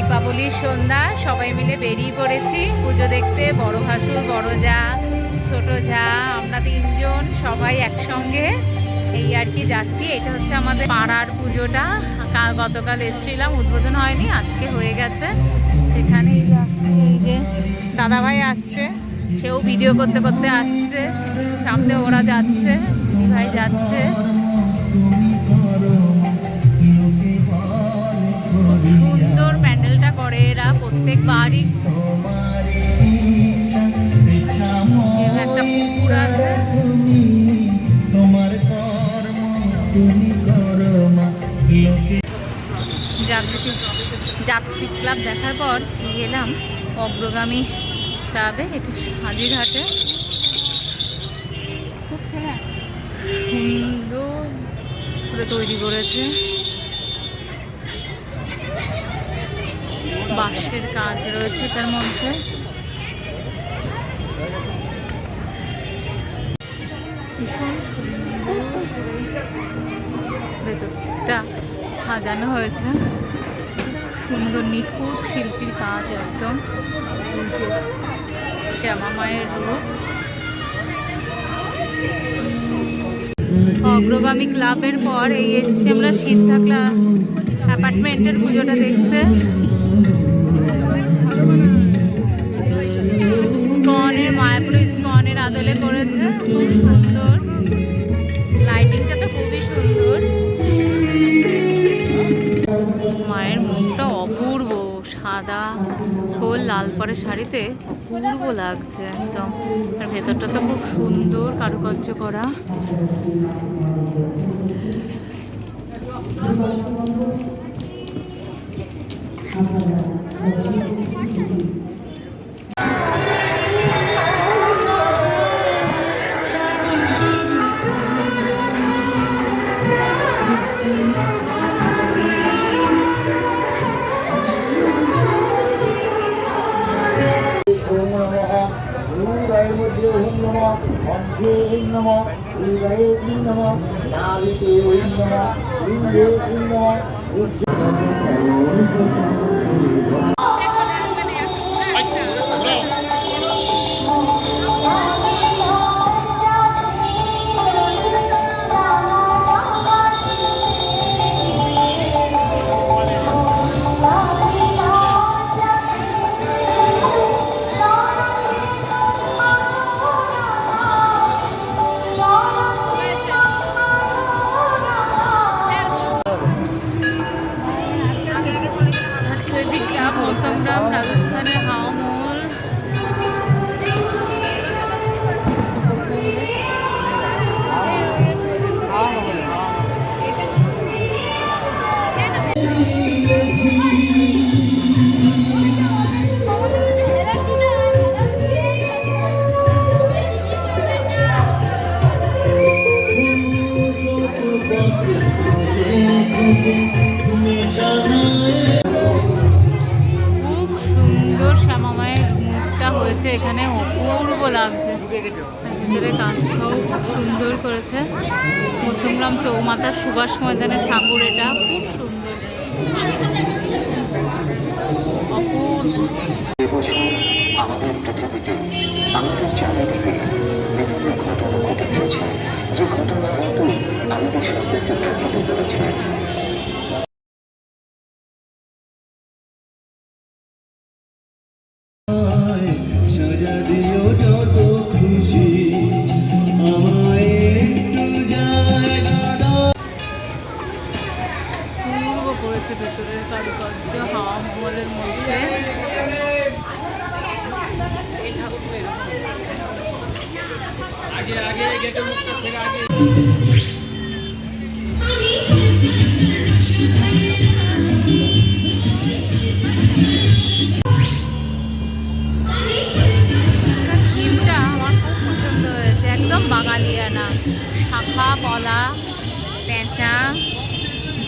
দীপাবলির সন্ধ্যা, সবাই মিলে বেরিয়ে পড়েছি পুজো দেখতে। বড় ভাসুর, বড় যা, ছোট যা, আমরা তিনজন সবাই একসঙ্গে এই আর কি যাচ্ছি। এটা হচ্ছে আমাদের পাড়ার পুজোটা। গতকাল এসেছিলাম, উদ্বোধন হয়নি, আজকে হয়ে গেছে। সেখানেই যাচ্ছি। এই যে দাদাভাই আসছে, সেও ভিডিও করতে করতে আসছে। সামনে ওরা যাচ্ছে, দিদিভাই যাচ্ছে। খুব সুন্দর প্যান্ডেলটা করে এরা প্রত্যেকবারই। একটা পুকুর আছে। যাত্রী ক্লাব দেখার পর গেলাম অগ্রগামী ক্লাবে, একটু হাজিরহাটে। খুব সুন্দর করে তৈরি করেছে, বাঁশের কাজ রয়েছে তার মধ্যে। ভীষণ ভেতরটা সাজানো হয়েছে, সুন্দর নিখুঁত শিল্পীর কাজ একদম। শ্যামা মায়ের রূপ। অগ্রগামী ক্লাবের পর এই এসছি আমরা সিদ্ধা ক্লাব অ্যাপার্টমেন্টের পুজোটা দেখতে। ইস্কনের, মায়াপুর ইস্কনের আদলে করেছে, খুব সুন্দর। লাইটিংটা তো খুবই সুন্দর। মায়ের মুখটা অপূর্ব, সাদা খোল লাল পরে শাড়িতে অপূর্ব লাগছে একদম। আর ভেতরটা তো খুব সুন্দর কারুকার্য করা। রাজস্থানের হাওমহল। এখানে অপূর্ব লাগছে, ভিতরে কাজটাও খুব সুন্দর করেছে। মধ্যমগ্রাম চৌমাথার সুভাষ ময়দানের ঠাকুর, এটা খুব সুন্দর, অপূর্ব। আমাদের পৃথিবীতে আমাদের চারিদিকে বিভিন্ন ঘটনা ঘটে চলেছে, যে ঘটনা হয়তো আমাদের সবাইকে প্রভাবিত করেছে। করেছে ভেতরের কারুকার্য হাওয়া মহলের মধ্যে। থিমটা আমার খুব পছন্দ হয়েছে, একদম বাঙালিয়ানা। শাখা পলা, পেঁচা,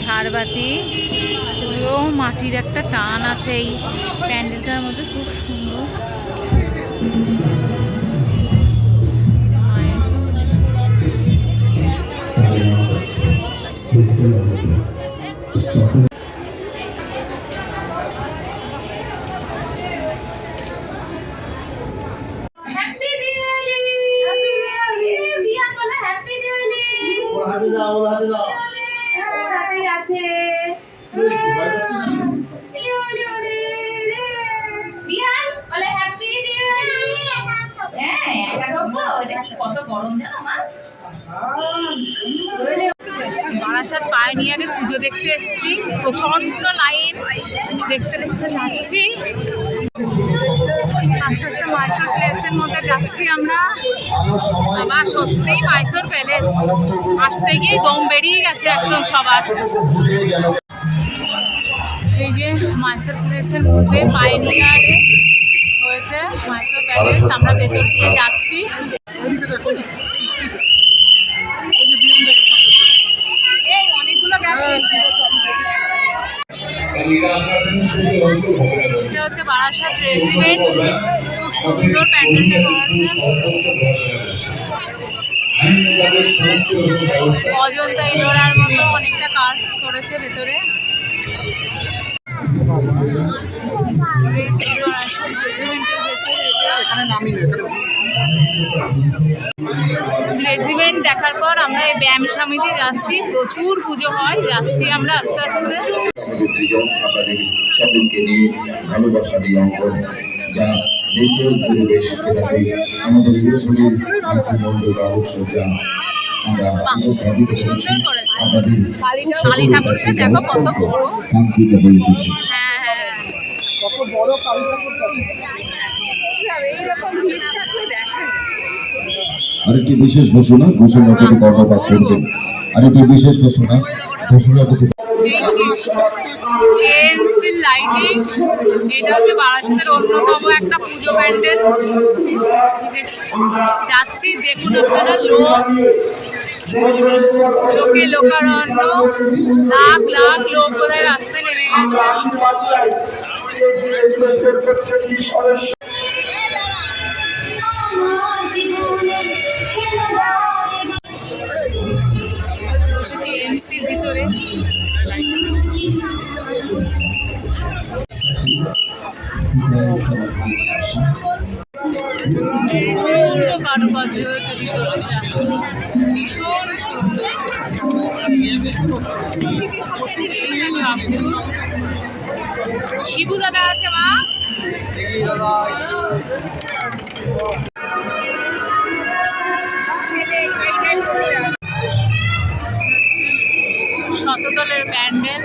ঝাড়বাতি, পুরো মাটির একটা টান আছে এই প্যান্ডেলটার মধ্যে, খুব সুন্দর। একা ঢোকবো? এটা কি কত গরম জানো মা? বারাসাত পায়োনিয়ারের পুজো দেখতে এসেছি, প্রচন্ড লাইন, দেখতে দেখতে যাচ্ছি। আস্তে আস্তে মাইসোর প্যালেসের মধ্যে যাচ্ছি আমরা। বাবা সত্যিই মাইসোর প্যালেস, আসতে গিয়ে দম বেরিয়ে গেছে একদম সবার। এই যে মাইসোর প্যালেসের মধ্যে পায়োনিয়ারে হয়েছে মাইসোর প্যালেস, আমরা ভেতর দিয়ে যাচ্ছি। এই অনেকগুলো গেছে। এটা হচ্ছে বারাসাত রেজিমেন্ট, খুব সুন্দর প্যান্ডেলটা করেছে। অজন্তা ইলোরার মতো অনেকটা কাজ করেছে ভেতরে। বারাসাত রেজিমেন্টের ভেতরে রেজিমেন্ট দেখার পর আমরা এই ব্যায়াম সমিতি যাচ্ছি, প্রচুর পুজো হয়, যাচ্ছি আমরা আস্তে আস্তে। আমাদের সৃজন আপনাদের সকলকে নিয়ে ভালোবাসার এই অঙ্কন, যা দেখতে পরিবেশ যেটাতে আমাদের ইউনিভার্সিটির মাতৃমণ্ডল বা উৎসবটা আমরা উপস্থাপিত করেছি। আমাদের কালী ঠাকুরকে দেখো কত বড়। শান্তিতে হয়ে উঠেছে। হ্যাঁ হ্যাঁ, কত বড় কালী ঠাকুর এইরকম ভিড় থাকলে দেখেন। আরেকটি বিশেষ ঘোষণা, ঘোষণাপতি কর্ণপাত করবেন। আরেকটি বিশেষ ঘোষণা, ঘোষণাপতি এনসিল লাইটিং। এটা হচ্ছে বারাসাতের অন্যতম একটা পুজো প্যান্ডেল। যাচ্ছি, দেখুন আপনারা, লোকে লোকারণ্য, লাখ লাখ লোক বোধহয় রাস্তায় নেমে গেছে। এনসির ভিতরে কারুকার্য হয়েছে ভিতরটা, ভীষণ সুন্দর। শিবু দাদা আছে মা, শততলের প্যান্ডেল।